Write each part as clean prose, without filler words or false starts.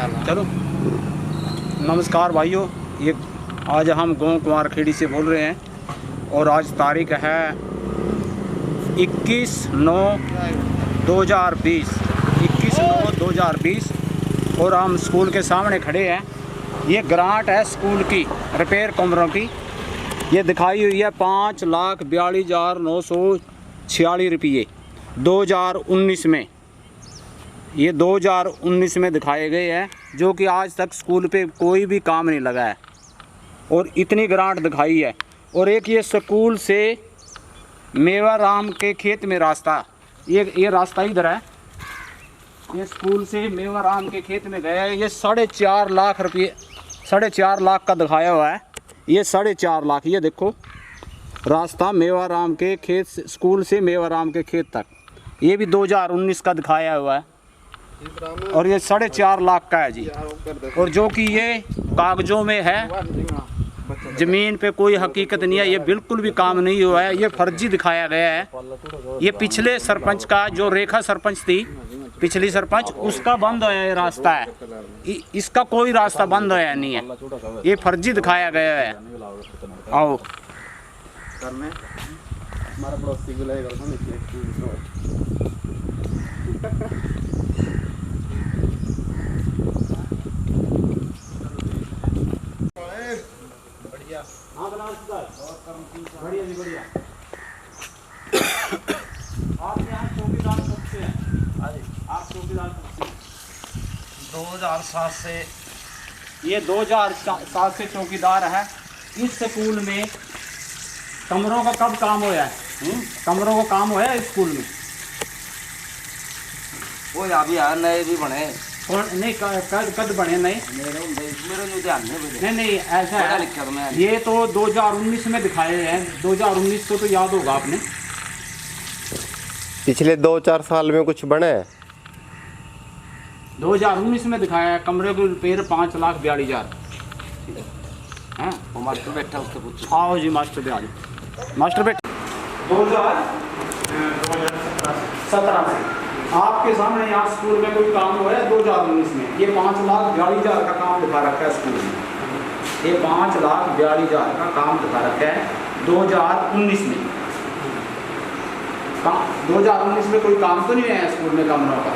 चलो। नमस्कार भाइयों, ये आज हम गाँव कुंवारखेड़ी से बोल रहे हैं और आज तारीख है 21/9/2020 और हम स्कूल के सामने खड़े हैं। ये ग्रांट है स्कूल की रिपेयर कमरों की। ये दिखाई हुई है 5,42,946 रुपये 2019 में। ये 2019 में दिखाए गए हैं, जो कि आज तक स्कूल पे कोई भी काम नहीं लगा है और इतनी ग्रांट दिखाई है। और एक ये स्कूल से मेवाराम के खेत में रास्ता, ये रास्ता इधर है। ये स्कूल से मेवाराम के खेत में गया है। ये 4.5 लाख रुपये, 4.5 लाख का दिखाया हुआ है। ये 4.5 लाख, ये देखो रास्ता मेवाराम के खेत, स्कूल से मेवाराम के खेत तक। ये भी 2019 का दिखाया हुआ है और ये 4.5 लाख का है जी। और जो कि ये कागजों में है, ज़मीन पे कोई हकीकत नहीं है। ये बिल्कुल भी काम नहीं हुआ है, ये फर्जी दिखाया गया है। ये पिछले सरपंच का, जो रेखा सरपंच थी पिछली सरपंच, उसका बंद होया ये रास्ता है। इसका कोई रास्ता बंद होया नहीं है, ये फर्जी दिखाया गया है। आओ बढ़िया जी, बढ़िया। आप यहाँ चौकीदार कब से हैं? आप चौकीदार कब से? 2007 से। ये 2007 से चौकीदार है। इस स्कूल में कमरों का कब काम होया है? कमरों का काम होया है स्कूल में? वो अभी यार नए भी बने। कौन नहीं, कद बने नहीं? मेरे ध्यान नहीं ऐसा है। ये तो 2019 में दिखाए हैं। 2019 को तो याद होगा आपने। पिछले 2-4 साल में कुछ बने? 2019 में दिखाया है। कमरे को रिपेयर 5,42,000 है। वो मास्टर बैठा, उससे पूछो। आओ जी मास्टर पे, आ जाओ मास्टर बैठ। 2017 से आपके सामने यहाँ स्कूल में कोई काम हुआ है 2019 में। ये 5,42,000 का काम दिखा रखा है स्कूल में। ये 5,42,000 का काम दिखा रखा है 2019 में। 2019 में कोई काम तो नहीं है स्कूल में कमरों का?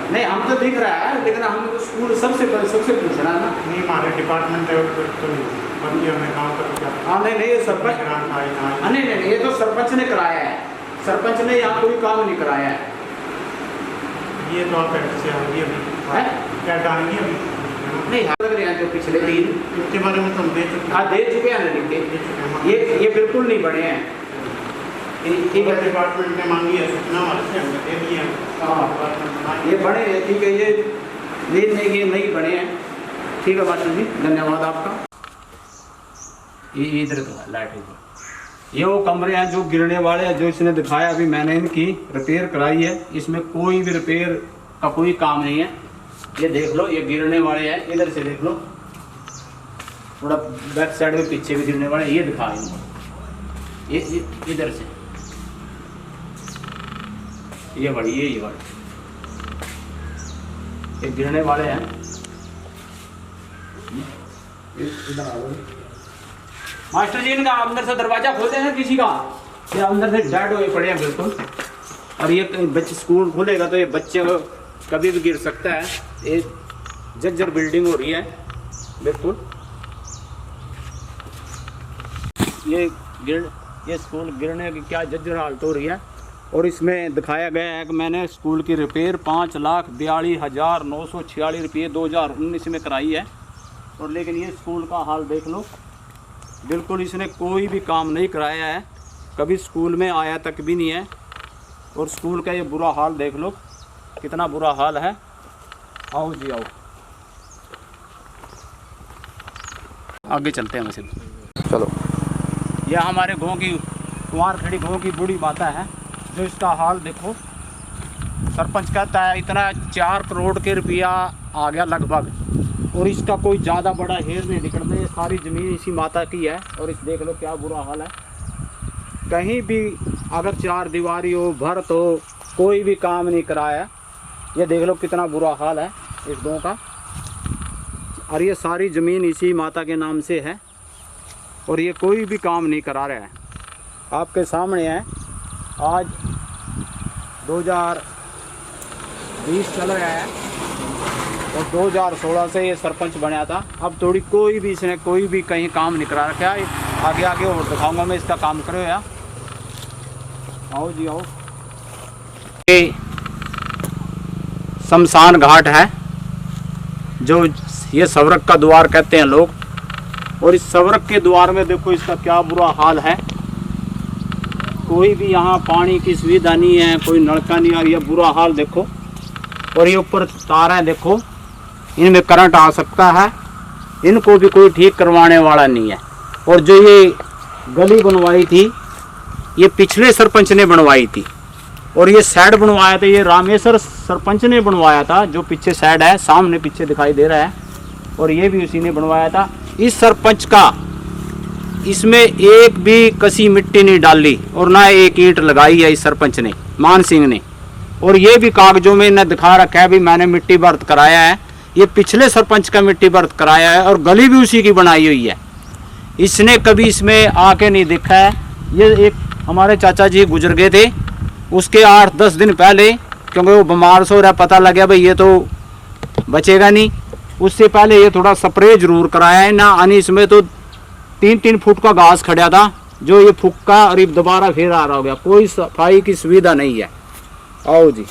नहीं, हम तो दिख रहा है, लेकिन हमें तो स्कूल सबसे पूछना है ना। नहीं, हमारे डिपार्टमेंट लेवल पर तो नहीं काम कर। हाँ नहीं, ये सरपंच, नहीं, ये तो सरपंच ने कराया है। सरपंच ने यहाँ कोई काम नहीं कराया है। ये तो आप से आएंगे अभी आएंगे अभी नहीं, लग रहे हैं जो पिछले 3 इसके बारे में तुम दे चुके। हाँ, दे चुके हैं लिख के। ये बिल्कुल नहीं बने हैं। ठीक है, डिपार्टमेंट ने मांगी है सूचना, हमारे से हमने दे दी है। हाँ, ये बने हैं, ठीक है। ये नहीं बने हैं। ठीक है मास्टर जी, धन्यवाद आपका। ये इधर लाइट है। ये वो कमरे हैं जो गिरने वाले हैं, जो इसने दिखाया। अभी मैंने इनकी रिपेयर कराई है। इसमें कोई भी रिपेयर का कोई काम नहीं है। ये देख लो, ये गिरने वाले हैं। इधर से देख लो, थोड़ा बैक साइड में पीछे भी गिरने वाले। ये दिखा ये इधर से ये बड़ी, ये बड़ी, ये गिरने वाले हैं। इधर आओ मास्टर जी, इनका अंदर से दरवाजा खोलते हैं किसी का, ये अंदर से डेड हुए पड़े हैं बिल्कुल। और ये बच्चे स्कूल खोलेगा तो ये बच्चे को कभी भी गिर सकता है। ये जर्जर बिल्डिंग हो रही है बिल्कुल। ये स्कूल गिरने की क्या जर्जर हालत हो रही है। और इसमें दिखाया गया है कि मैंने स्कूल की रिपेयर 5,42,946 रुपये 2019 में कराई है। और लेकिन ये स्कूल का हाल देख लो, बिल्कुल इसने कोई भी काम नहीं कराया है, कभी स्कूल में आया तक भी नहीं है। और स्कूल का ये बुरा हाल देख लो, कितना बुरा हाल है। आओ जी आओ, आगे चलते हैं वैसे। चलो। यह हमारे गांव की, कुंवारखेड़ी गांव की बूढ़ी माता है, जो इसका हाल देखो। सरपंच कहता है इतना 4 करोड़ के रुपया आ गया लगभग, और इसका कोई ज़्यादा बड़ा हेर नहीं निकलता। ये सारी ज़मीन इसी माता की है। और इस देख लो क्या बुरा हाल है। कहीं भी अगर 4 दीवारी हो, भरत हो, कोई भी काम नहीं कराया। ये देख लो कितना बुरा हाल है। इस गांव का। और ये सारी ज़मीन इसी माता के नाम से है और ये कोई भी काम नहीं करा रहा है। आपके सामने है, आज 2020 चल रहा है और 2016 से ये सरपंच बना था। अब थोड़ी कोई भी इसने कोई भी कहीं काम नहीं करा रखा है। आगे आगे और दिखाऊंगा मैं इसका काम करो या। आओ जी आओ। ये शमशान घाट है जो ये सवरक का द्वार कहते हैं लोग। और इस सवरक के द्वार में देखो इसका क्या बुरा हाल है। कोई भी यहाँ पानी की सुविधा नहीं है, कोई नलका नहीं आ रही है, बुरा हाल देखो। और ये ऊपर तारें देखो, इनमें करंट आ सकता है, इनको भी कोई ठीक करवाने वाला नहीं है। और जो ये गली बनवाई थी ये पिछले सरपंच ने बनवाई थी और ये साइड बनवाया था ये रामेश्वर सरपंच ने बनवाया था। जो पीछे साइड है, सामने पीछे दिखाई दे रहा है, और ये भी उसी ने बनवाया था। इस सरपंच का इसमें एक भी कसी मिट्टी नहीं डाली और ना एक ईंट लगाई है इस सरपंच ने, मान सिंह ने। और ये भी कागजों में इन्हें दिखा रखा है भी मैंने मिट्टी बर्त कराया है। ये पिछले सरपंच का मिट्टी बर्त कराया है और गली भी उसी की बनाई हुई है। इसने कभी इसमें आके नहीं देखा है। ये एक हमारे चाचा जी गुजर गए थे, उसके 8-10 दिन पहले, क्योंकि वो बीमार से हो रहा, पता लग गया भाई ये तो बचेगा नहीं, उससे पहले ये थोड़ा स्प्रे जरूर कराया है ना। यानी इसमें तो 3-3 फुट का घास खड़ा था जो ये फूका और ये दोबारा फिर आ रहा हो गया। कोई सफाई की सुविधा नहीं है। आओ जी।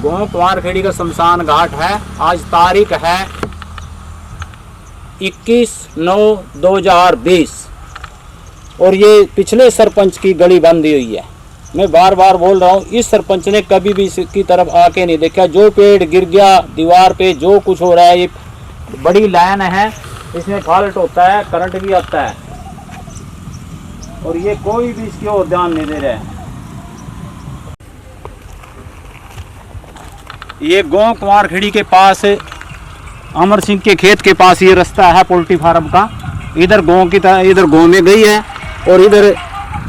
गाँव कुंवारखेड़ी का शमशान घाट है। आज तारीख है 21/9/2020 और ये पिछले सरपंच की गली बंदी हुई है। मैं बार बार बोल रहा हूँ, इस सरपंच ने कभी भी इसकी तरफ आके नहीं देखा। जो पेड़ गिर गया दीवार पे, जो कुछ हो रहा है, ये बड़ी लाइन है, इसमें फॉल्ट होता है, करंट भी आता है और ये कोई भी इसकी ओर ध्यान नहीं दे रहा है। ये गाँव कुंवारखेड़ी के पास अमर सिंह के खेत के पास ये रास्ता है पोल्ट्री फार्म का। इधर गाँव की तरह इधर गाँव में गई है और इधर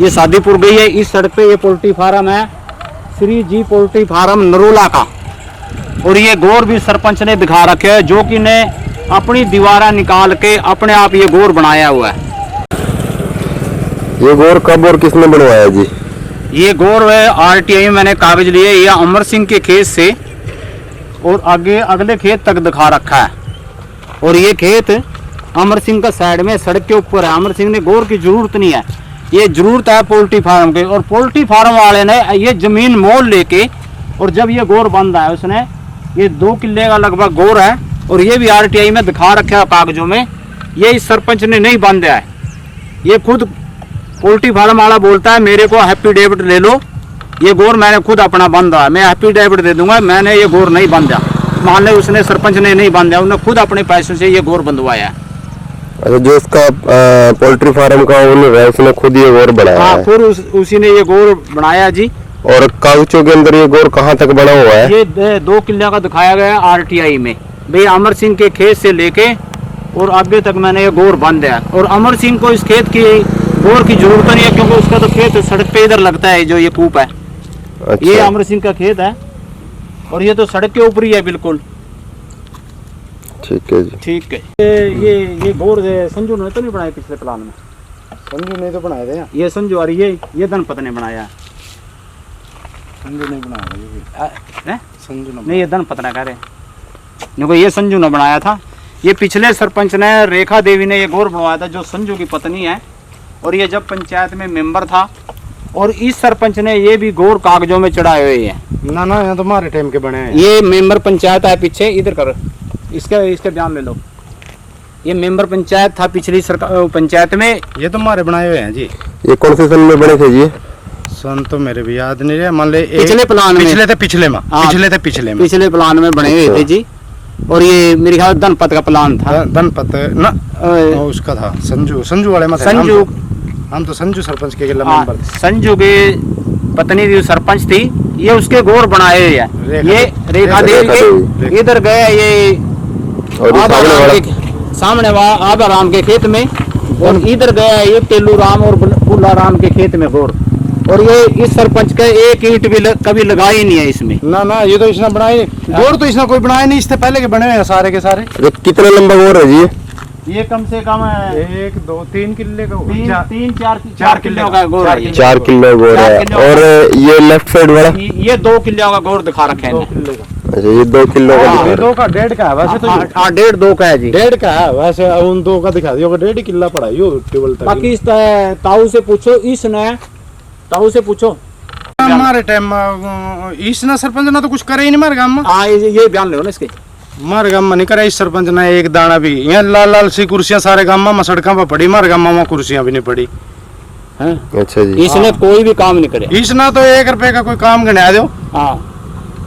ये शादीपुर गई है। इस सड़क पे ये पोल्ट्री फार्म है, श्री जी पोल्ट्री फार्म नरोला का। और ये गोर भी सरपंच ने दिखा रखे है, जो कि ने अपनी दीवारा निकाल के अपने आप ये गोर बनाया हुआ है। ये गोर कब और किसने बनवाया जी? ये गोर RTI में मैंने कागज लिए, ये अमर सिंह के खेत से और आगे अगले खेत तक दिखा रखा है। और ये खेत अमर सिंह का साइड में सड़क के ऊपर है। अमर सिंह ने गोर की जरूरत नहीं है, ये जरूरत है पोल्ट्री फार्म के। और पोल्ट्री फार्म वाले ने ये जमीन मोल लेके, और जब ये गोर बंदा है उसने, ये 2 किले का लगभग गोर है और ये भी RTI में दिखा रखा है कागजों में। ये इस सरपंच ने नहीं बांधा है, ये खुद पोल्ट्री फार्म वाला बोलता है मेरे को एफिडेविट ले लो, ये गोर मैंने खुद अपना बांधा है, मैं एफिडेविट दे दूंगा, मैंने ये गोर नहीं बांधा। मान ले उसने सरपंच ने नहीं बांधा, उसने खुद अपने पैसों से ये गोर बंधवाया है। अच्छा, जो इसका पोल्ट्री फार्म का ओनर है उसने खुद ये गोर बनाया है? खुद उसी ने ये गोर बनाया जी। और कागजों के अंदर ये गोर कहाँ तक बना हुआ है? ये 2 किले का दिखाया गया है RTI में भाई। अमर सिंह के खेत से लेके और आगे तक मैंने ये गोर बांधा है। और अमर सिंह को इस खेत की गोर की जरूरत नहीं है, क्योंकि उसका तो खेत सड़क पे इधर लगता है, जो ये कूप है। अच्छा। ये अमर सिंह का खेत है और ये तो सड़क के ऊपर ही है बिल्कुल। ठीक है जी, ठीक है। ये गोर संजू ने तो नहीं बनाया पिछले प्लान में? संजू ने तो बनाए थे। ये संजू और ये धनपत ने बनाया है। संजू ने बनाया संजू ने नहीं, ये धनपत ने कह रहे, देखो ये संजू ने बनाया था। ये पिछले सरपंच ने, रेखा देवी ने ये गोर बनवाया था, जो संजू की पत्नी है। और ये जब पंचायत में मेंबर था, और इस सरपंच ने ये भी गोर कागजों में चढ़ाए हुए हैं। ना यहाँ तो हमारे टाइम के बने हैं। ये मेंबर पंचायत है पीछे, इधर कर, इसके ध्यान में लो। ये मेंबर पंचायत था पिछली सरकार पंचायत में। ये तो हमारे बनाए हुए हैं जी। ये कौन से सन में बने थे जी? सन तो मेरे भी याद नहीं रहा। मान ले पिछले प्लान में, पिछले प्लान में बने हुए थे जी। और ये मेरे ख्याल धनपत का प्लान था। धनपत ना उसका था, संजू वाले में संजू। हम तो संजू सरपंच के मेंबर। संजू के पत्नी भी सरपंच थी, ये उसके गोर बनाए हुए हैं। ये रेखा देवी के इधर गए, ये सामने आबाराम के खेत में और इधर गया है ये टेलू राम और बुल्ला राम के खेत में गोर, और ये इस सरपंच का एक ईंट भी कभी लगा ही नहीं है इसमें। ना ना, ये तो इसने बनाए गोर, तो इसने कोई बनाया नहीं, इससे पहले के बने हुए हैं सारे के सारे। ये कितना लंबा गोर है जी? ये कम से कम 1 2 3 किले का, 4 किलो का गोर है ये। 4 किलो गोर 4 है। किलो और ये लेफ्ट साइड वाला? ये 2 किलो का गोर दिखा रखे हैं। 2 किले का। अच्छा, ये 2 किलो का दिखा ये रहा 2 का 1.5 का है वैसे तो। हाँ 1.5-2 का है जी। 1.5 का है वैसे, उन 2 का दिखा दियो, 1.5 किला पड़ा यो टेबल तक। बाकी इस ताऊ से पूछो, इसने ताऊ से पूछो। हमारे टाइम इसने सरपंच ना तो कुछ करे ही नहीं हमारे गांव में। हाँ ये बयान लो ना इसके। हमारे गांव में नहीं करे इस सरपंच ने एक दाना भी। यहाँ लाल लाल सी कुर्सियां सारे गांव में सड़कों पर पड़ी, हमारे गांव में कुर्सियां भी नहीं पड़ी। हैं? अच्छा जी। इसने कोई भी काम नहीं करे। इसने तो 1 रुपए का कोई काम गिना दो, हाँ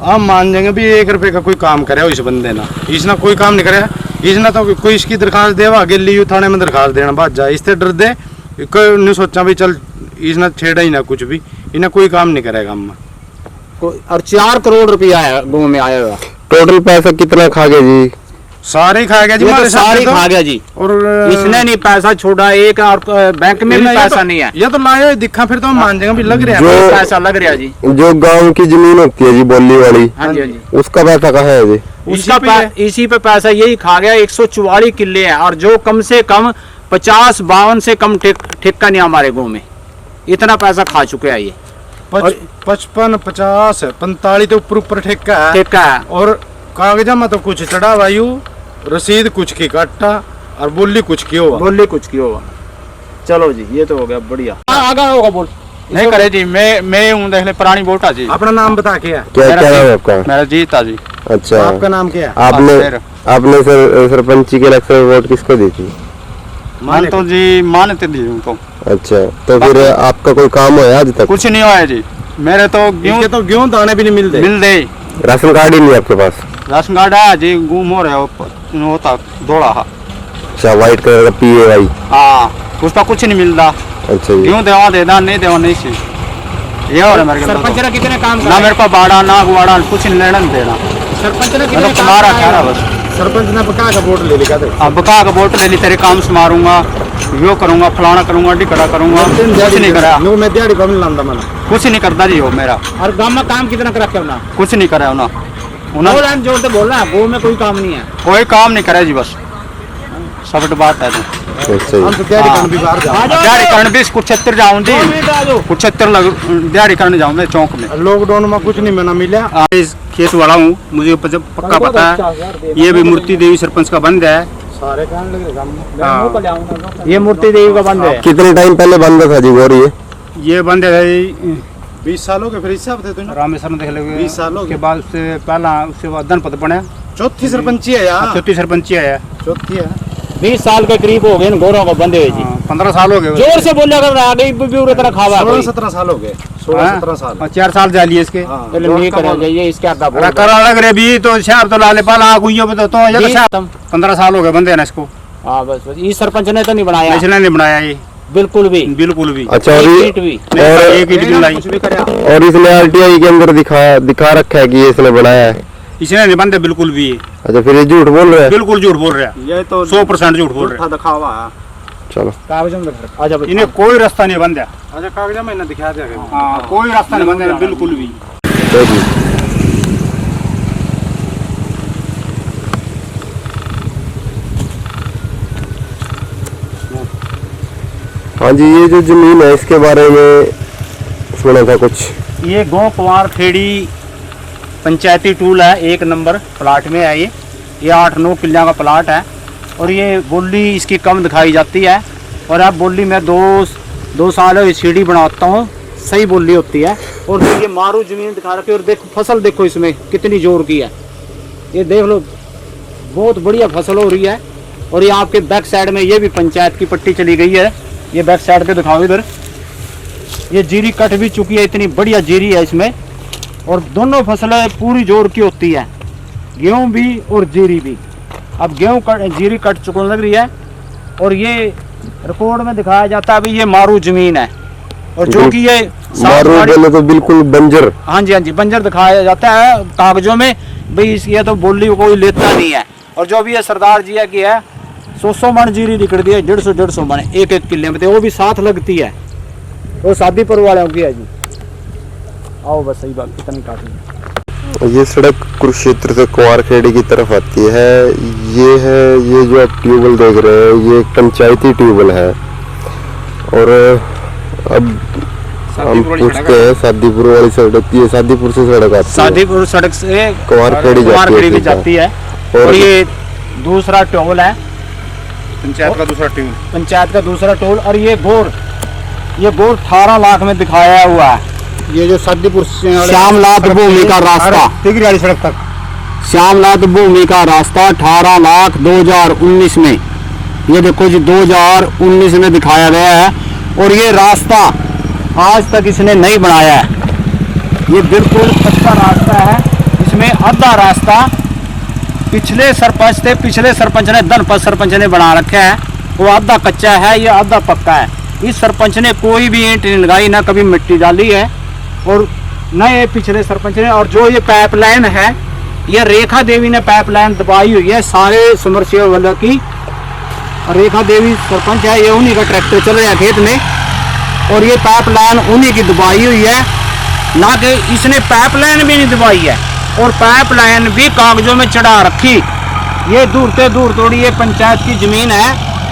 आप मान जाएंगे भी 1 रुपए का कोई काम करे इस बंदे ना। इसने कोई काम नहीं करे। इसने तो कोई इसकी दरखास्त देवा आगे लियो थाने में दरखास्त देना बात जा, इससे डर दे कोई नहीं सोचा भी चल इसने छेड़ा ही ना कुछ भी। इन्हें कोई काम नहीं करेगा हम में। और 4 करोड़ रुपया है गाँव में आया हुआ। टोटल पैसा कितना खा गया जी? सारे ही खा गया जी, ये तो हमारे साथ सारी तो। खा गया जी। और इसने नहीं पैसा छोड़ा एक, और बैंक में भी पैसा नहीं है। ये तो लाया दिखा, फिर तो हम मान जाएंगे भी लग रहा है जो- पैसा लग रहा जी। जो गांव की जमीन होती है जी बोली वाली, हाँ जी हाँ जी। उसका पैसा कहाँ है जी? उसका इसी पे है। इसी पे पैसा यही खा गया। 144 किले हैं, और जो कम से कम 50-52 से कम ठेका नहीं हमारे गाँव में। इतना पैसा खा चुके हैं ये। 55 50 45 तो ऊपर ठेका है। ठेका है। और कागजा में तो कुछ चढ़ा वायु, रसीद कुछ की काटा और बोली कुछ की हुआ। बोली कुछ की होगा। चलो जी ये तो हो गया बढ़िया। आगे होगा बोल। नहीं करे जी, मैं हूँ देख ले पुरानी वोटा जी। अपना नाम बता के है। क्या क्या नाम है आपका? मेरा जीता जी। अच्छा, आपका नाम क्या है? आपने सरपंची के इलेक्शन में वोट किसको दी थी? मान तो जी मानते दी उनको। अच्छा, तो फिर आपका कोई काम होया आज तक? कुछ नहीं हुआ जी मेरे तो। इसके तो गेहूं दाने भी नहीं मिलते। मिल दे राशन कार्ड ही नहीं आपके पास? राशन कार्ड है जी, गुम हो रहा होता दौड़ा। अच्छा, व्हाइट कलर का PAY। हाँ उसका कुछ नहीं मिलता। अच्छा जी। क्यों देवा देना, नहीं देवा नहीं सी। ये हो रहा मेरे के सरपंच ने कितने काम ना मेरे को बाड़ा ना गुवाड़ा कुछ नहीं लेना नहीं देना। सरपंच ने मैं कितने तो तुम्हारा ठहरा बस। सरपंच ने पका का वोट ले लिया। अब बका का वोट ले ली, तेरे काम से मारूंगा, यो करूंगा, फलाना करूंगा, टिकड़ा करूंगा, कुछ नहीं करा। मैं दिहाड़ी कम लांदा मैंने। कुछ नहीं करता जी हो मेरा, और गांव में काम कितना कर रखे हो ना? कुछ नहीं करा ना। लाइन जोर से बोल रहा है, गाँव में कोई काम नहीं है। कोई काम नहीं करे जी, बस सब बात है। अच्छा हम जी। तो दिहाड़ी करने भी बाहर जाओ। दिहाड़ी करने भी कुछत्तर जाऊँ जी, 2 मिनट आ जाओ। कुछत्तर दिहाड़ी करने जाऊँ मैं चौक में। लॉकडाउन में कुछ नहीं मैंने मिला। इस खेत वाला हूँ, मुझे पक्का पता है। ये भी मूर्ति देवी सरपंच का बंद है। सारे काम लग रहे। ये मूर्ति देवी का बंद है। कितने टाइम पहले बंद था जी गोर ये बंद है 20 साल हो गए, फिर हिसाब थे तो रामेश्वर देख लोगे। 20 साल हो के गए। बाद उससे पहला उससे बाद धनपत बने। चौथी सरपंची है यार। चौथी सरपंची है। चौथी है। 20 साल के करीब हो गए इन गोरों को बंदे हुए जी। 15 साल हो गए। जोर से बोलिया कर रहा है, भी उतना खावा 16-17 साल हो गए। 16-17 साल। 4 साल जाली इसके। हाँ। पहले नहीं करा जाइए इसके आगे बोल। करा लग रहे भी तो शायद तो लाले पाला गुइयो पे तो ये जी, शायद 15 साल हो गए बंदे ना इसको। हाँ बस ये सरपंच ने तो नहीं बनाया इसने नहीं बनाया ये बिल्कुल भी। बिल्कुल भी। अच्छा, और एक ये- ईंट भी। और एक ईंट भी लाई। कुछ भी करया। और इसने RTI के अंदर दिखा रखा है कि ये इसने बनाया है। इसने नहीं बनते बिल्कुल भी। अच्छा, फिर ये झूठ बोल रहा है? बिल्कुल झूठ बोल रहा है, ये तो 100% झूठ बोल रहा दिखावा है। चलो, कागज में रख। आजा है। इन्हें कोई रास्ता नहीं बंद है। अच्छा कागज में इन्हें दिखा दिया। हाँ कोई रास्ता नहीं बंद है बिल्कुल भी। तो जी। हाँ जी, ये जो जमीन है इसके बारे में सुना था कुछ। ये गाँव कुंवार खेड़ी पंचायती टूल है, 1 नंबर प्लाट में है ये 8-9 किल्ला का प्लाट है। और ये बोली इसकी कम दिखाई जाती है। और अब बोली मैं 2 साल है सीढ़ी बनाता हूँ, सही बोली होती है। और ये मारू जमीन दिखा रखी है। और देखो फसल देखो इसमें कितनी जोर की है, ये देख लो बहुत बढ़िया फसल हो रही है। और ये आपके बैक साइड में ये भी पंचायत की पट्टी चली गई है, ये बैक साइड पे दिखाओ इधर। ये जीरी कट भी चुकी है, इतनी बढ़िया जीरी है इसमें। और दोनों फसलें पूरी जोर की होती है, गेहूं भी और जीरी भी। अब जीरी कट चुकने लग रही है। और ये रिकॉर्ड में दिखाया जाता है अभी ये मारू जमीन है। और जो कि ये मारू बोले तो बिल्कुल बंजर। हाँ जी बंजर दिखाया जाता है कागजों में भाई। ये तो बोली कोई लेता नहीं है। और जो भी ये सरदार जी है कि है 100 मन जीरी निकलती है, 150 मन एक किले में, वो भी साथ लगती है। वो शादीपुर वालों की है जी। आओ बस सही बात, कितनी काटी। ये सड़क कुरुक्षेत्र से कुंवारखेड़ी की तरफ आती है। ये जो आप ट्यूबवेल देख रहे हैं, ये एक पंचायती ट्यूबवेल है। और अब हम पूछते हैं शादीपुर वाली सड़क, ये शादीपुर से सड़क आती है, शादीपुर सड़क से कुंवारखेड़ी भी जाती है। और ये दूसरा टोल है, पंचायत का दूसरा ट्यूब, पंचायत का दूसरा टोल। और ये गोर 18 लाख में दिखाया हुआ है। ये जो शादीपुर श्यामनाथ भूमि का रास्ता, तिगरी वाली सड़क तक, श्यामनाथ भूमि का रास्ता 18 लाख 2019 में, ये देखो जी 2019 में दिखाया गया है। और ये रास्ता आज तक इसने नहीं बनाया है, ये बिल्कुल कच्चा रास्ता है। इसमें आधा रास्ता पिछले सरपंच थे, पिछले सरपंच ने धनपत सरपंच ने बना रखा है, वो आधा कच्चा है, ये आधा पक्का है। इस सरपंच ने कोई भी ईंट नहीं लगाई, ना कभी मिट्टी डाली है, और न ये पिछले सरपंच ने। और जो ये पाइपलाइन है, ये रेखा देवी ने पाइपलाइन दबाई हुई है सारे समरसेबल की। रेखा देवी सरपंच है, ये उन्हीं का ट्रैक्टर चल रहा है खेत में, और ये पाइपलाइन उन्हीं की दबाई हुई है, ना कि इसने पाइपलाइन भी नहीं दबाई है। और पाइपलाइन भी कागजों में चढ़ा रखी। ये दूर से दूर थोड़ी ये पंचायत की जमीन है,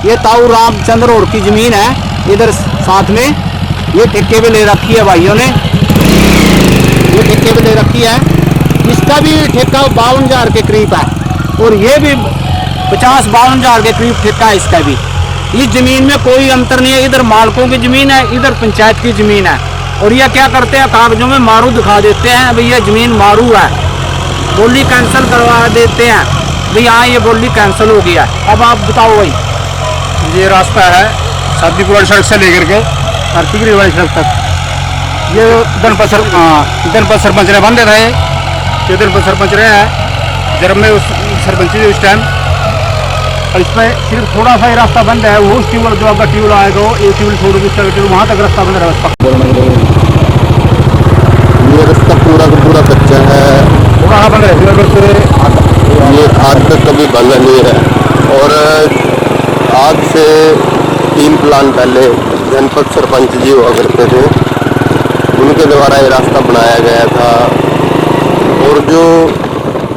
ये ताऊ रामचंद्र और की जमीन है। इधर साथ में ये ठेके पे ले रखी है भाइयों ने, ये ठेके पे ले रखी है। इसका भी ठेका 52,000 के करीब है, और ये भी 50-52,000 के करीब ठेका है इसका भी। इस जमीन में कोई अंतर नहीं है, इधर मालकों की जमीन है, इधर पंचायत की जमीन है। और ये क्या करते हैं, कागजों में मारू दिखा देते हैं, भाई ये जमीन मारू है, बोली कैंसिल करवा देते हैं, भाई हाँ ये बोली कैंसिल हो गया। अब आप बताओ भाई, ये रास्ता है शादीपुर वाली सड़क से लेकर के और तिगरी वाली सड़क तक। ये धनपत सरपंच ने बंदे थे, ये धनपत सरपंच रहे हैं जब मैं उस सरपंच उस टाइम। और इसमें सिर्फ थोड़ा सा ही रास्ता बंद है, वो उस ट्यूबवेल जो आपका ट्यूबवेल आएगा, ये ट्यूबवेल छोड़ के वहाँ तक रास्ता बंद रहा। ये रास्ता पूरा का पूरा कच्चा है, पूरा बंद है, ये आज तक कभी बंद नहीं है। और आज से 3 प्लान पहले जनपद सरपंच जी हुआ करते थे, उनके द्वारा ये रास्ता बनाया गया था। और जो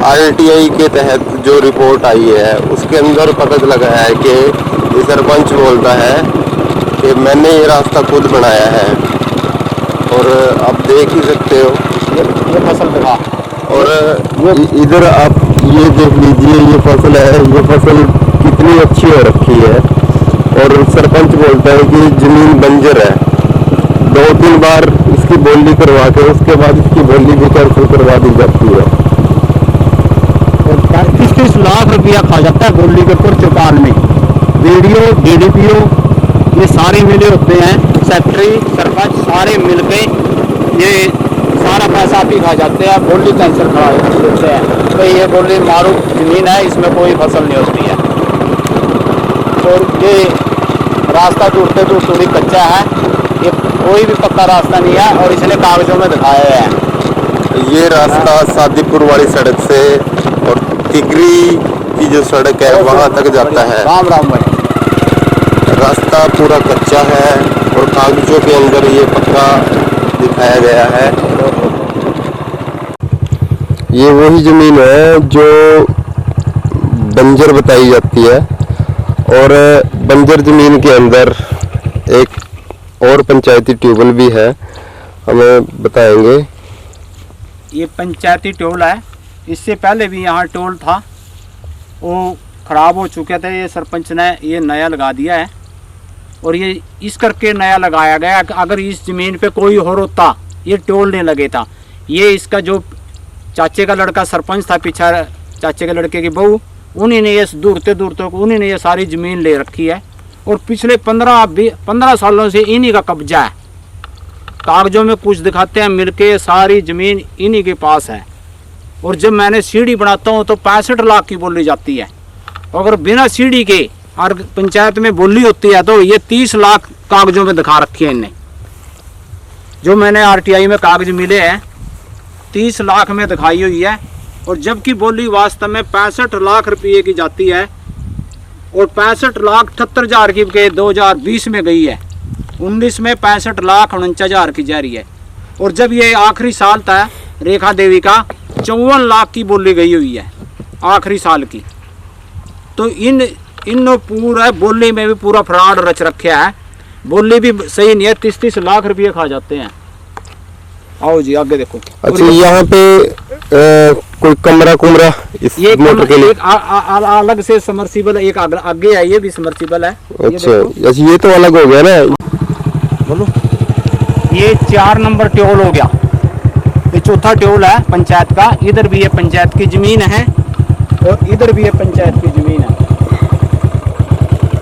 RTI के तहत जो रिपोर्ट आई है, उसके अंदर पता लगा है कि ये सरपंच बोलता है कि मैंने ये रास्ता खुद बनाया है। और आप देख ही सकते हो ये फसल दिखा। और इधर आप ये देख लीजिए, ये फसल है, ये फसल कितनी अच्छी हो रखी है। और सरपंच बोलता है कि जमीन बंजर है, 2-3 बार इसकी बोली करवा के उसके बाद इसकी बोली भी कैंसिल करवा दी जाती है। 30-30 लाख रुपया खा जाता है बोली के ऊपर चौपाल में। BDO DDPO ये सारे मिले होते हैं, सेक्रेटरी सरपंच सारे मिलके ये सारा पैसा भी खा जाते हैं, बोली कैंसिल करा देते हैं। तो ये बोली मारू जमीन है, इसमें कोई फसल नहीं होती है। और ये रास्ता टूटते टूट थोड़ी कच्चा है, ये कोई भी पक्का रास्ता नहीं है, और इसने कागजों में दिखाया है। ये रास्ता शादीपुर वाली सड़क से और तिगरी की जो सड़क है वहाँ तक जाता है। राम राम भाई, रास्ता पूरा कच्चा है और कागजों के अंदर ये पक्का दिखाया गया है। ये वही जमीन है जो बंजर बताई जाती है, और बंजर जमीन के अंदर एक और पंचायती ट्यूबवेल भी है, हमें बताएंगे। ये पंचायती टोल है, इससे पहले भी यहाँ टोल था, वो ख़राब हो चुके थे, ये सरपंच ने ये नया लगा दिया है। और ये इस करके नया लगाया गया कि अगर इस ज़मीन पे कोई और होता ये टोल नहीं लगे था। ये इसका जो चाचे का लड़का सरपंच था, पीछा चाचे के लड़के की बहू, उन्हीं ने ये दूर तक उन्हीं ने ये सारी ज़मीन ले रखी है। और पिछले 15 सालों से इन्हीं का कब्जा है, कागजों में कुछ दिखाते हैं मिलके, सारी ज़मीन इन्हीं के पास है। और जब मैंने सीढ़ी बनाता हूँ तो 65 लाख की बोली जाती है, अगर बिना सीढ़ी के और पंचायत में बोली होती है तो ये 30 लाख कागजों में दिखा रखी है इनने। जो मैंने RTI में कागज मिले हैं 30 लाख में दिखाई हुई है, और जबकि बोली वास्तव में 65 लाख रुपये की जाती है। और 65,78,000 की 2020 में गई है। 19 में 65,49,000 की जा रही है। और जब ये आखिरी साल था रेखा देवी का 54 लाख की बोली गई हुई है आखिरी साल की। तो इन पूरा बोली में भी पूरा फ्रॉड रच रखा है। बोली भी सही नहीं है, 30-30 लाख रुपये खा जाते हैं। आओ जी आगे देखो। अच्छा, यहाँ पे कोई कमरा कुमरा इस ये मोटर के लिए? एक अलग से समर्सिबल एक आगे है, ये भी समर्सिबल है। अच्छा, ये तो अलग हो गया ना। बोलो, ये 4 नंबर ट्योल हो गया, ये चौथा ट्योल है पंचायत का। इधर भी ये पंचायत की जमीन है और इधर भी ये पंचायत की जमीन है।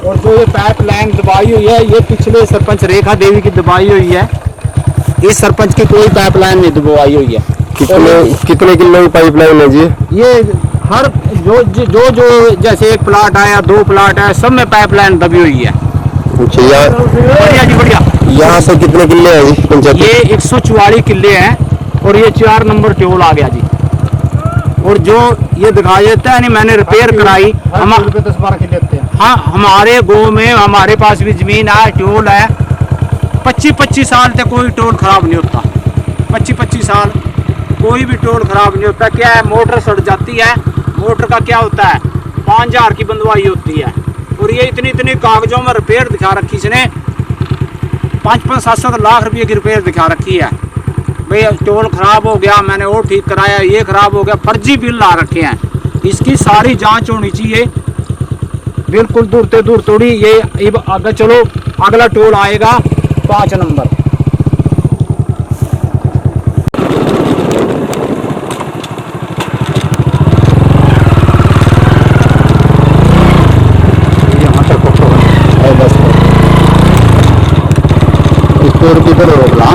और जो ये पाइप लाइन दबाई हुई है ये पिछले सरपंच रेखा देवी की दबाई हुई है। इस सरपंच की कोई पाइप लाइन नहीं दबाई हुई है। कितने किलो की पाइप लाइन है जी? ये हर जो जैसे एक प्लाट आया 2 प्लाट है, सब में पाइप लाइन दबी हुई है। अच्छा, बढ़िया जी बढ़िया। यहाँ से कितने किले हैं जी पंचायत? ये 144 किले हैं और ये 4 नंबर ट्यूबवेल आ गया जी। और जो ये दिखाई देता है नहीं, मैंने रिपेयर कराई। 10-12 किले होते हैं। हाँ, हमारे गाँव में हमारे पास भी जमीन है, ट्यूबवेल है। 25-25 साल तक कोई टोल खराब नहीं होता। 25-25 साल कोई भी टोल खराब नहीं होता। क्या है, मोटर सड़ जाती है, मोटर का क्या होता है 5,000 की बंदवाई होती है। और ये इतनी कागजों में रिपेयर दिखा रखी, इसने 5-7 लाख रुपये की रिपेयर दिखा रखी है। भाई टोल खराब हो गया, मैंने वो ठीक कराया, ये खराब हो गया, फर्जी बिल ला रखे हैं। इसकी सारी जांच होनी चाहिए। बिल्कुल दूर थोड़ी ये आगे चलो। अगला टोल आएगा 5 नंबर। किधर होगा?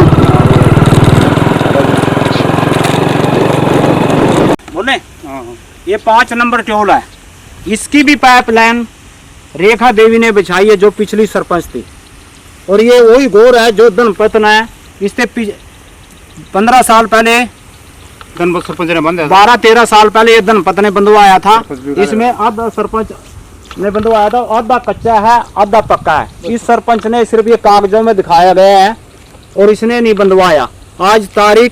बोले ये 5 नंबर ट्यूबवेल है। इसकी भी पाइप लाइन रेखा देवी ने बिछाई है, जो पिछली सरपंच थी। और ये वही गोर है जो धनपत ने इससे 15 साल पहले धनपत सरपंच ने बंद 12-13 साल पहले ये धनपत ने बंधवाया था। इसमें आधा सरपंच ने बंधवाया था, आधा कच्चा है आधा पक्का है। इस सरपंच ने सिर्फ ये कागजों में दिखाया गया है और इसने नहीं बंधवाया। आज तारीख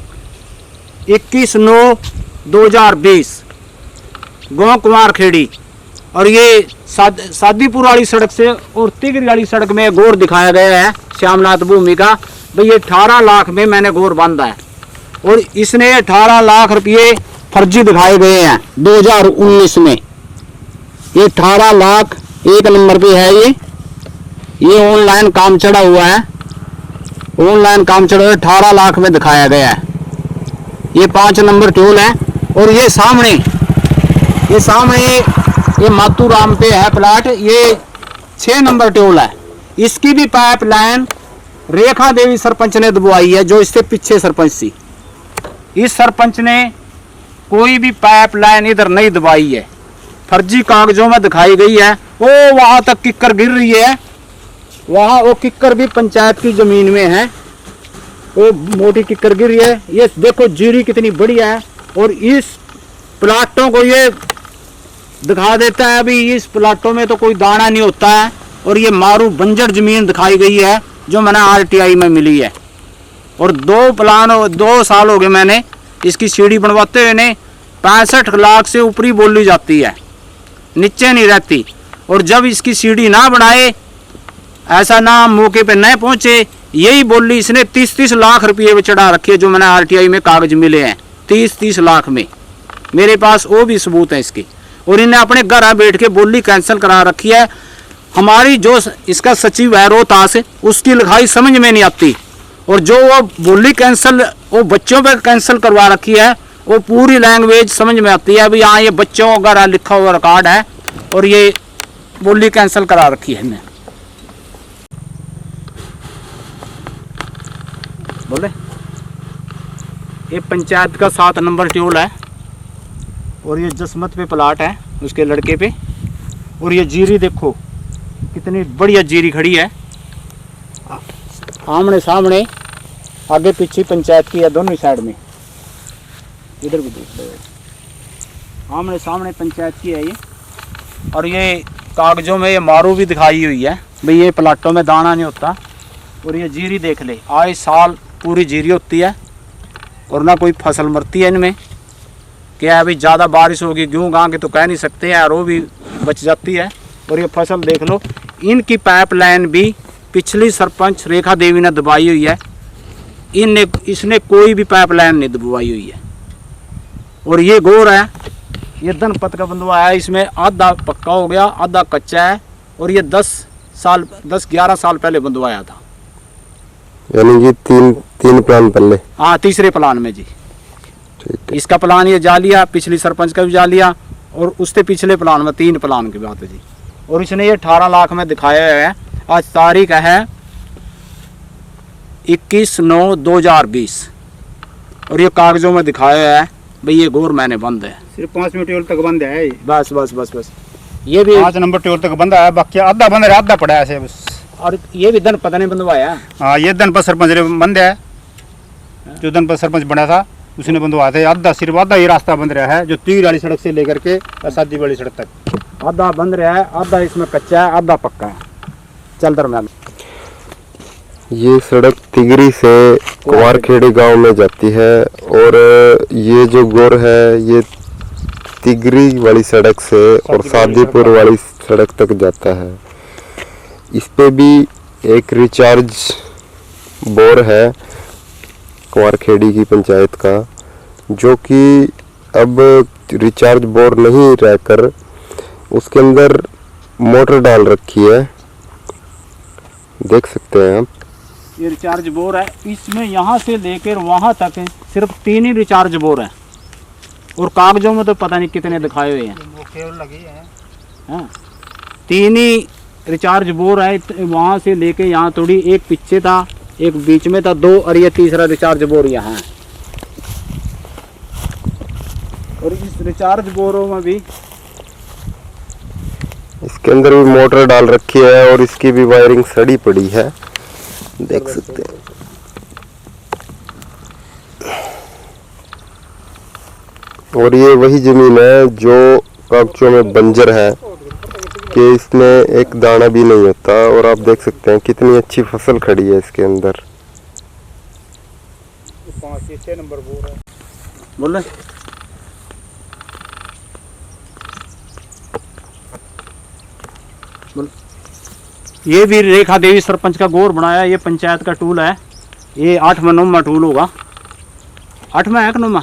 21/9/2020 गाँव कुमार खेड़ी। और ये सादीपुर वाली सड़क से और तिगरी वाली सड़क में गोर दिखाया गया है श्यामनाथ भूमि का। भाई ये 18 लाख में मैंने गोर बांधा है। और इसने 18 लाख रुपये फर्जी दिखाए गए हैं 2019 में। ये 18 लाख 1 नंबर पे है। ये ऑनलाइन काम चढ़ा हुआ है, ऑनलाइन काम चढ़ा हुआ है। 18 लाख में दिखाया गया है। ये 5 नंबर ट्यूबवेल है। और ये सामने ये मातूराम पे है प्लाट, ये 6 नंबर ट्यूबवेल है। इसकी भी पाइप लाइन रेखा देवी सरपंच ने दबवाई है, जो इससे पीछे सरपंच थी। इस सरपंच ने कोई भी पाइप लाइन इधर नहीं दबाई है, फर्जी कागजों में दिखाई गई है। वो वहां तक किक्कर गिर रही है, वहां वो किक्कर भी पंचायत की जमीन में है, वो मोटी किक्कर गिर रही है। ये देखो जीरी कितनी बढ़िया है। और इस प्लाटों को ये दिखा देता है अभी इस प्लाटों में तो कोई दाना नहीं होता है। और ये मारू बंजर जमीन दिखाई गई है जो मैंने RTI में मिली है। और 2 साल हो गए मैंने इसकी सीढ़ी बनवाते हुए ने। 65 लाख से ऊपरी बोली जाती है, नीचे नहीं रहती। और जब इसकी सीढ़ी ना बनाए, ऐसा ना मौके पे न पहुंचे, यही बोली इसने 30-30 लाख रुपये में चढ़ा रखी है, जो मैंने RTI में कागज मिले हैं 30-30 लाख में। मेरे पास वो भी सबूत है इसके। और इन्हें अपने घर बैठ के बोली कैंसिल करा रखी है। हमारी जो इसका सचिव है रोहतास, उसकी लिखाई समझ में नहीं आती। और जो वो बोली कैंसिल वो बच्चों पे कैंसिल करवा रखी है, वो पूरी लैंग्वेज समझ में आती है। अभी यहाँ ये बच्चों का लिखा हुआ रिकॉर्ड है और ये बोली कैंसिल करा रखी है इन्हें। बोले ये पंचायत का 7 नंबर ट्यूबवेल है। और ये जसमत पे प्लाट है उसके लड़के पे। और ये जीरी देखो कितनी बढ़िया जीरी खड़ी है, आमने सामने आगे पीछे पंचायत की है, दोनों साइड में। इधर भी देख लो, आमने सामने पंचायत की है ये। और ये कागजों में ये मारू भी दिखाई हुई है भाई ये प्लाटों में दाना नहीं होता। और ये जीरी देख ले, आए साल पूरी जीरी होती है और ना कोई फसल मरती है इनमें। क्या है भाई, ज़्यादा बारिश होगी गेहूँ गाँ के तो कह नहीं सकते हैं, वो भी बच जाती है। और ये फसल देख लो, इनकी पाइपलाइन भी पिछली सरपंच रेखा देवी ने दबाई हुई है, इसने कोई भी पाइपलाइन नहीं दबवाई हुई है। और ये गोर है, ये धनपत का बंधुआ है, इसमें आधा पक्का हो गया आधा कच्चा है। और ये 10-11 साल पहले बंधवाया था, यानी कि तीन प्लान पहले। हाँ, तीसरे प्लान में जी। ठीक है। इसका प्लान ये जा लिया, पिछली सरपंच का भी जा लिया, और उससे पिछले प्लान में 3 प्लान की बात है जी। और इसने ये 18 लाख में दिखाया है। आज तारीख है 21/9/2020 और ये कागजों में दिखाया है भाई ये गोर मैंने बंद है। सिर्फ 5 मीटर तक बंद है ये। बस बस बस बस ये भी 5 नंबर टेबल तक बंद है, बाकी आधा बंद है, आधा पड़ा है ऐसे बस। और ये भी धन पता नहीं बंधवाया। हाँ, ये धनपत सरपंच ने बंद है, जो धनपत सरपंच बना था उसने बंधवा थे। आधा सिर्फ आधा ही रास्ता बंद रहा है, जो तीर वाली सड़क से लेकर के सादी वाली सड़क तक आधा बंद रहा है, आधा इसमें कच्चा है, आधा पक्का है। चल दरम्यान ये सड़क तिगरी से कुंवारखेड़ी गांव में जाती है और ये जो गोर है ये तिगरी वाली सड़क से और सादीपुर वाली सड़क तक जाता है। इस पे भी एक रिचार्ज बोर है कुंवारखेड़ी की पंचायत का, जो कि अब रिचार्ज बोर नहीं रहकर उसके अंदर मोटर डाल रखी है, देख सकते हैं आप। ये रिचार्ज बोर है, इसमें यहाँ से लेकर वहाँ तक सिर्फ 3 ही रिचार्ज बोर है। और कागजों में तो पता नहीं कितने दिखाए हुए हैं। हाँ, 3 ही रिचार्ज बोर है, वहाँ से लेके यहाँ थोड़ी, एक पीछे था एक बीच में था, 2 और ये तीसरा रिचार्ज बोर यहाँ है। और इस रिचार्ज बोरों में भी इसके अंदर भी मोटर डाल रखी है और इसकी भी वायरिंग सड़ी पड़ी है, देख सकते हैं। और ये वही जमीन है जो कागजों में बंजर है कि इसमें एक दाना भी नहीं होता। और आप देख सकते हैं कितनी अच्छी फसल खड़ी है इसके अंदर। 5-6 नंबर बोर है। बोल ये भी रेखा देवी सरपंच का गोर बनाया। ये पंचायत का टूल है, ये 8वां टूल होगा। 8वां है कि 9वां?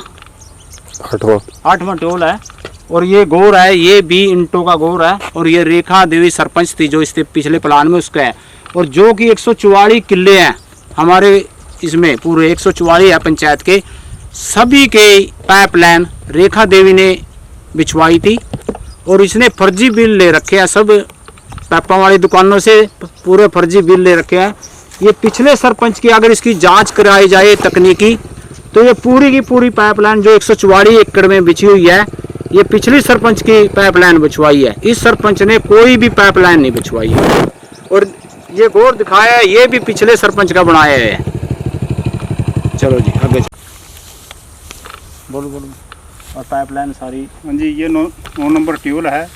8वां टूल है। और ये गोर है, ये भी इंटो का गोर है। और ये रेखा देवी सरपंच थी जो इसके पिछले प्लान में उसका है। और जो कि 144 किले हैं हमारे इसमें, पूरे 144 है पंचायत के, सभी के पाइपलाइन रेखा देवी ने बिछवाई थी। और इसने फर्जी बिल ले रखे हैं, सब पाइपों वाली दुकानों से पूरे फर्जी बिल ले रखे हैं। ये पिछले सरपंच की अगर इसकी जांच कराई जाए तकनीकी, तो ये पूरी की पूरी पाइपलाइन जो 144 एकड़ में बिछी हुई है, ये पिछली सरपंच की पाइपलाइन बिछवाई है। इस सरपंच ने कोई भी पाइपलाइन नहीं बिछवाई है। और ये गोर दिखाया है, ये भी पिछले सरपंच का बनाया है। चलो जी आगे बोलो बोलो। और पाइपलाइन सारी, हाँ जी, ये 9 नंबर ट्यूबवेल है,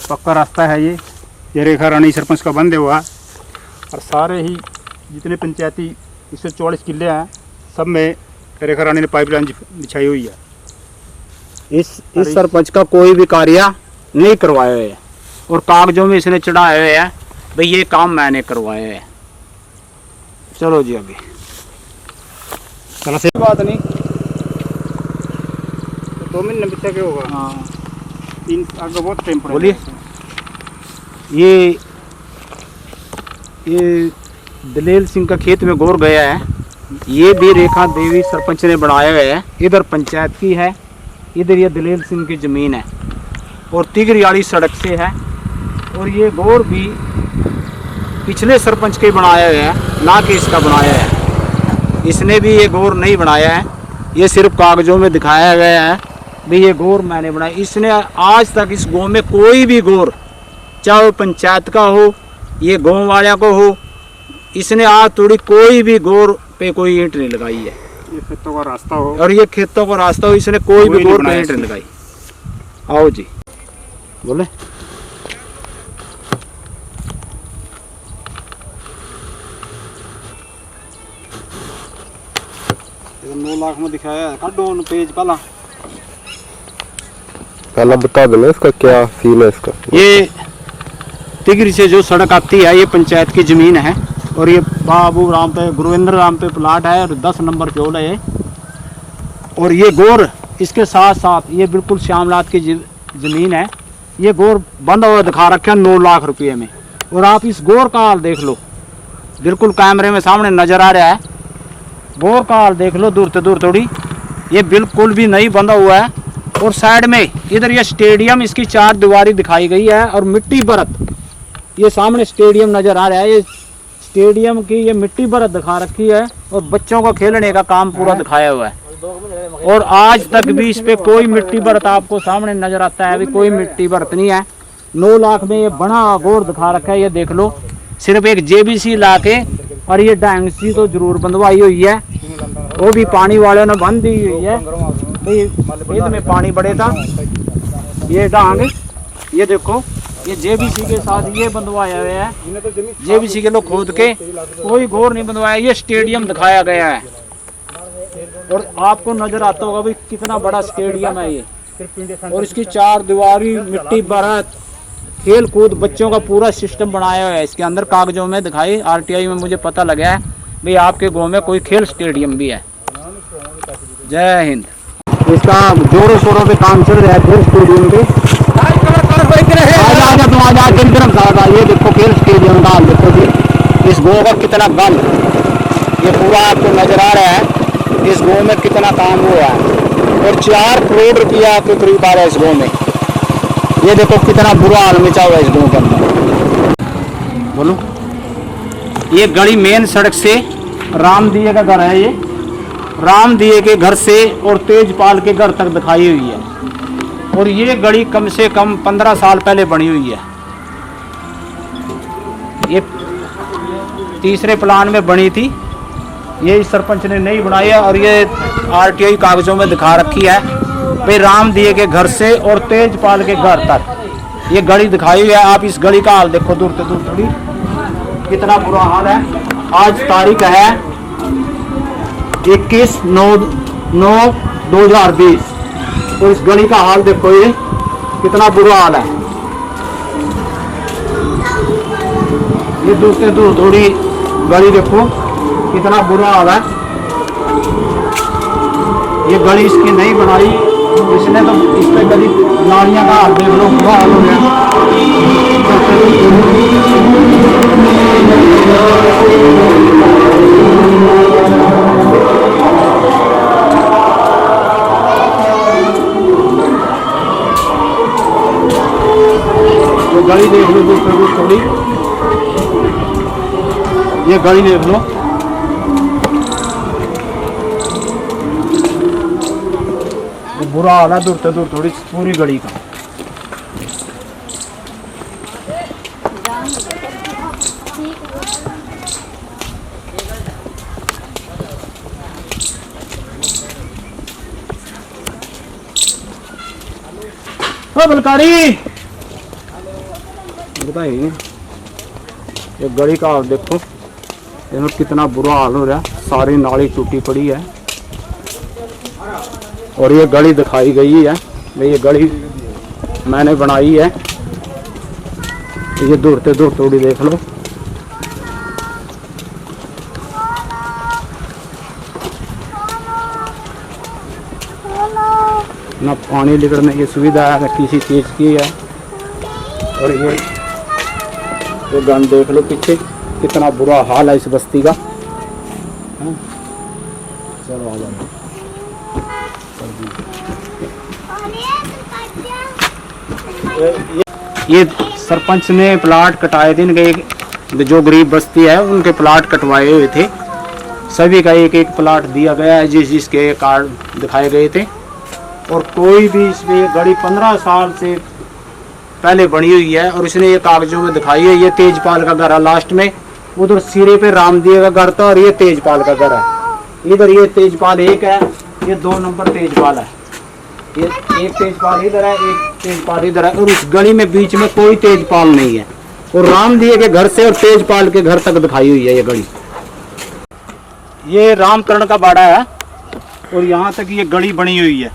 पक्का रास्ता है। ये रेखा रानी सरपंच का बंद हुआ। और सारे ही जितने पंचायती 144 किले हैं, सब में रेखा रानी ने पाइपलाइन बिछाई हुई है। इस सरपंच का कोई भी कार्य नहीं करवाया है। और कागजों में इसने चढ़ाए हुए हैं भाई ये काम मैंने करवाया है। चलो जी आगे। चलो से बात नहीं, 2 महीने बीते के होगा। हाँ 3 आगे बहुत टाइम पड़ेगा। बोलिए। ये दलेल सिंह का खेत में गोर गया है। ये भी रेखा देवी सरपंच ने बनाया हुआ है। इधर पंचायत की है, इधर ये दलेल सिंह की ज़मीन है और तिगरी वाली सड़क से है। और ये गोर भी पिछले सरपंच के बनाया हुआ है, ना कि इसका बनाया है। इसने भी ये गोर नहीं बनाया है, ये सिर्फ कागजों में दिखाया गया है भाई ये गोर मैंने बनाया। इसने आज तक इस गाँव में कोई भी गोर, चाहे पंचायत का हो, ये गाँव वाले को हो, इसने आज थोड़ी कोई भी गोर पे कोई ईंट नहीं लगाई है। ये खेतों का रास्ता हो और ये खेतों का रास्ता हो, इसने कोई भी नहीं गोर पे बनाया ईंट नहीं लगाई। आओ जी बोले। 9 लाख में दिखाया है काटो पेज पहला। पहला बता दो ना इसका क्या सीन है इसका। ये तिगरी से जो सड़क आती है ये पंचायत की जमीन है और ये बाबू राम पे गुरविंद्र राम पे प्लाट है और 10 नंबर प्योल है ये। और ये गोर इसके साथ साथ ये बिल्कुल श्यामलाल की जमीन है। ये गोर बंद हुआ दिखा रखा है 9 लाख रुपये में। और आप इस गोर का हाल देख लो, बिल्कुल कैमरे में सामने नजर आ रहा है। गोर का हाल देख लो दूर से दूर थोड़ी, ये बिल्कुल भी नहीं बंधा हुआ है। और साइड में इधर ये स्टेडियम इसकी 4 दीवारी दिखाई गई है और मिट्टी बरत, ये सामने स्टेडियम नजर आ रहा है। ये स्टेडियम की ये मिट्टी बरत दिखा रखी है और बच्चों का खेलने का काम पूरा दिखाया हुआ है। और आज तक भी इस पे कोई मिट्टी बरत आपको सामने नजर आता है, अभी कोई मिट्टी बरत नहीं है। 9 लाख में ये बड़ा गोर दिखा रखा है, ये देख लो। सिर्फ एक JBC ला के और ये डांग सी तो जरूर बंधवाई हुई है, वो भी पानी वाले ने बंद दी हुई है। खेत में पानी बड़े था, ये डांग ये देखो ये JBC के साथ ये बंधवाया हुआ है। JBC के लोग खोद के कोई गोर नहीं बंधवाया। ये स्टेडियम दिखाया गया है और आपको नजर आता होगा भाई कितना बड़ा स्टेडियम है ये। और इसकी 4 दीवारी मिट्टी बरत खेल कूद बच्चों का पूरा सिस्टम बनाया हुआ है। इसके अंदर कागजों में दिखाई RTI में मुझे पता लगा है भाई आपके गांव में कोई खेल स्टेडियम भी है। जय हिंद। इसका जोरों शोरों पे काम चल रहा है खेल स्टेडियम पे। आजा तुम आजा ये देखो खेल स्टेडियम का हाल देखो जी। इस गाँव का कितना बल ये पूरा आपको नजर आ रहा है। इस गाँव में कितना काम हुआ है और 4 करोड़ रुपया के करीब आ रहा है इस गाँव में। ये देखो कितना बुरा हाल मचा हुआ है इस गाँव के अंदर। बोलो ये गली मेन सड़क से रामदिए का घर है। ये रामदिए के घर से और तेजपाल के घर तक दिखाई हुई है। और ये गली कम से कम 15 साल पहले बनी हुई है। ये तीसरे प्लान में बनी थी, ये इस सरपंच ने नहीं बनाई है। और ये RTI कागजों में दिखा रखी है भाई रामदिए के घर से और तेजपाल के घर तक ये गली दिखाई हुई है। आप इस गली का हाल देखो दूर से दूर थोड़ी, कितना बुरा हाल है। आज तारीख है 21/9/2020 तो इस गली का हाल देखो ये कितना बुरा हाल है। ये दूर से दूर थोड़ी गली देखो कितना बुरा हाल है। ये गली इसकी नहीं बनाई इसने, तो इस पे गली नालियां का हाल देख लो बुरा हाल हो गया। तो गली देख लो दूसरे थोड़ी, ये गली देख लो। बुरा हाल है दूर से दूर थोड़ी पूरी गली का। बलकारी बताइए ये गली का हाल देखो, इसमें कितना बुरा हाल हो रहा है। सारी नाली टूटी पड़ी है और ये गली दिखाई गई है। ये गली मैंने बनाई है। ये दूर से दूर थोड़ी देख लो। ना पानी निकलने की सुविधा है ना किसी चीज़ की है। और ये गन देख लो पीछे कितना बुरा हाल है इस बस्ती का। चलो आ जाओ। ये सरपंच ने प्लाट कटाए थे इनके, जो गरीब बस्ती है उनके प्लाट कटवाए हुए थे। सभी का एक एक प्लाट दिया गया है जिसके कार्ड दिखाए गए थे। और कोई भी इसमें गली 15 साल से पहले बनी हुई है और इसने ये कागजों में दिखाई है। ये तेजपाल का घर है लास्ट में, उधर सिरे पे रामदिए का घर था और ये तेजपाल का घर है। इधर ये तेजपाल 1 है, ये 2 नंबर तेजपाल है। ये एक तेजपाल इधर है, एक तेजपाल इधर है और उस गली में बीच में कोई तेजपाल नहीं है। और रामदिए के घर से और तेजपाल के घर तक दिखाई हुई है ये गली। ये रामकरण का बाड़ा है और यहाँ तक ये गली बनी हुई है,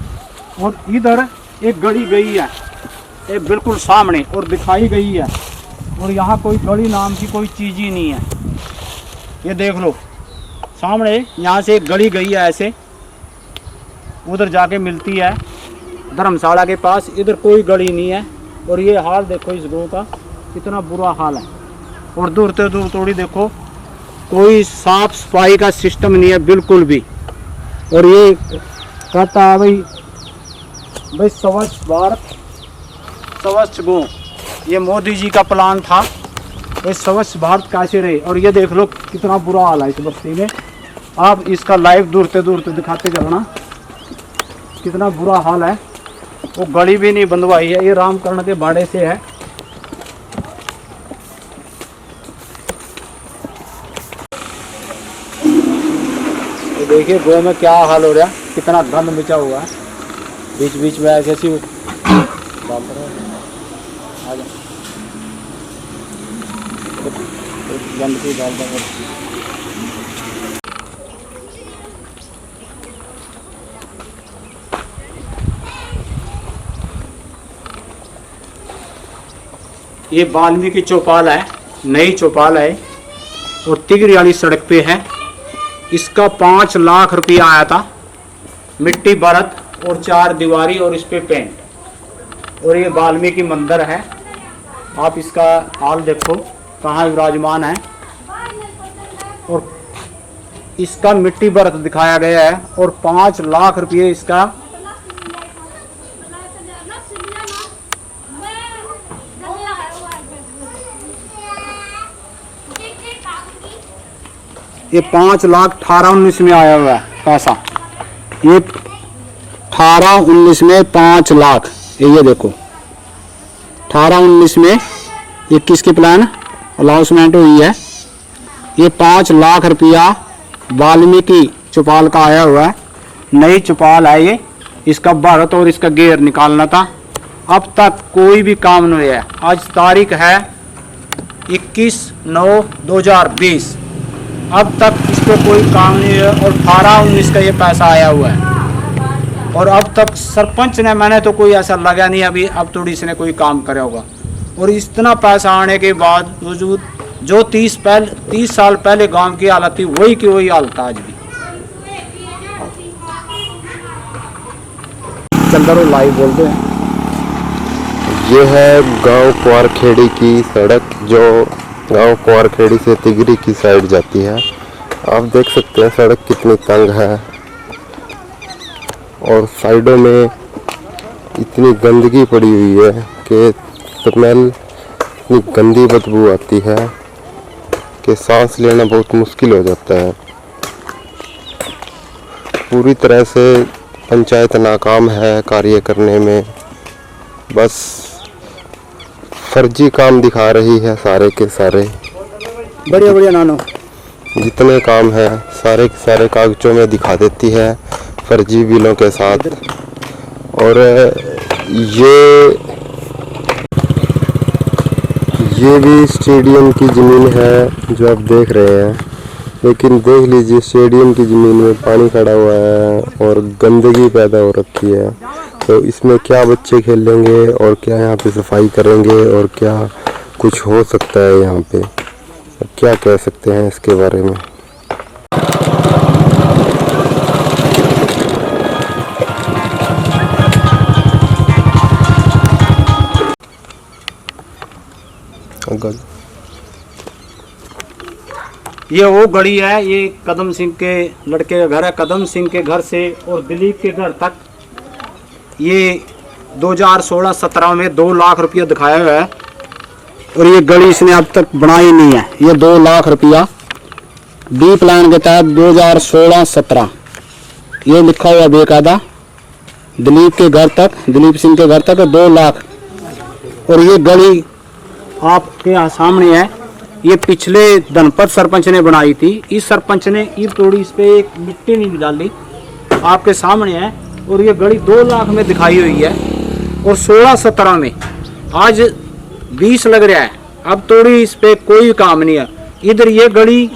और इधर एक गली गई है, ये बिल्कुल सामने और दिखाई गई है, और यहाँ कोई गली नाम की कोई चीज़ ही नहीं है। ये देख लो सामने, यहाँ से एक गली गई है ऐसे, उधर जाके मिलती है धर्मशाला के पास, इधर कोई गली नहीं है। और ये हाल देखो इस गाँव का, कितना बुरा हाल है। और दूर से दूर थोड़ी देखो, कोई साफ सफाई का सिस्टम नहीं है बिल्कुल भी। और ये कहता है भाई स्वच्छ भारत स्वच्छ गाँव, ये मोदी जी का प्लान था, ये स्वच्छ भारत कैसे रहे। और ये देख लो कितना बुरा हाल है इस बस्ती में। आप इसका लाइव दूर से दिखाते चलना, कितना बुरा हाल है। वो गली भी नहीं बंधवाई है, ये रामकरण के बाड़े से है। तो देखिए गाँव में क्या हाल हो रहा है, कितना गंद मचा हुआ है, बीच बीच में ऐसे ऐसी गंदगी डालता है। ये वाल्मीकि चौपाल है, नई चौपाल है और तिगरी वाली सड़क पे है। इसका 5 लाख रुपया आया था, मिट्टी भरत और 4 दीवारी और इस पे पेंट। और ये वाल्मीकि मंदिर है, आप इसका हाल देखो कहाँ विराजमान है। और इसका मिट्टी भरत दिखाया गया है और 5 लाख रुपये इसका ये 5,18,19 में आया हुआ है पैसा। ये 18-19 में 5 लाख, ये देखो 18-19 में 21 की प्लान अलाउंसमेंट हुई है। ये 5 लाख रुपया वाल्मीकि चौपाल का आया हुआ है। नई चौपाल है ये, इसका भरत और इसका गेर निकालना था। अब तक कोई भी काम नहीं है। आज तारीख है 21/9/2020, अब तक इस पर कोई काम नहीं है। और 18-19 का ये पैसा आया हुआ है। और अब तक सरपंच ने, मैंने तो कोई ऐसा लगा नहीं अभी, अब थोड़ी इसने कोई काम करे होगा। और इतना पैसा आने के बाद जो 30 साल पहले गांव की हालत थी वही की वही हालत आज भी। चल रहा लाइव बोलते हैं। ये है गांव कुआरखेड़ी की सड़क, जो गांव कुआरखेड़ी से तिगरी की साइड जाती है। आप देख सकते हैं सड़क कितनी तंग है और साइडों में इतनी गंदगी पड़ी हुई है कि स्मेल, इतनी गंदी बदबू आती है कि सांस लेना बहुत मुश्किल हो जाता है। पूरी तरह से पंचायत नाकाम है कार्य करने में, बस फर्जी काम दिखा रही है सारे के सारे। बढ़िया बढ़िया नानो, जितने काम है सारे के सारे कागजों में दिखा देती है फर्जी बिलों के साथ। और ये भी स्टेडियम की ज़मीन है जो आप देख रहे हैं, लेकिन देख लीजिए स्टेडियम की ज़मीन में पानी खड़ा हुआ है और गंदगी पैदा हो रखी है। तो इसमें क्या बच्चे खेलेंगे और क्या यहाँ पे सफाई करेंगे और क्या कुछ हो सकता है यहाँ पे, क्या कह सकते हैं इसके बारे में। ये वो गली है, ये कदम सिंह के लड़के का घर है। कदम सिंह के घर से और दिलीप के घर तक ये 2016-17 में 2 लाख रुपया दिखाया हुआ है। और ये गली इसने अब तक बनाई नहीं है। ये 2 लाख रुपया डी प्लान के तहत 2016-17 ये लिखा हुआ बेकायदा, दिलीप के घर तक, दिलीप सिंह के घर तक 2 लाख। और ये गली आपके यहाँ सामने है, ये पिछले धनपत सरपंच ने बनाई थी। इस सरपंच ने ईद तोड़ी, इस पे एक मिट्टी नहीं डाली, आपके सामने है। और ये गली 2 लाख में दिखाई हुई है और 16-17 में, आज 20 लग रहा है, अब तोड़ी इस पे कोई काम नहीं है। इधर ये गली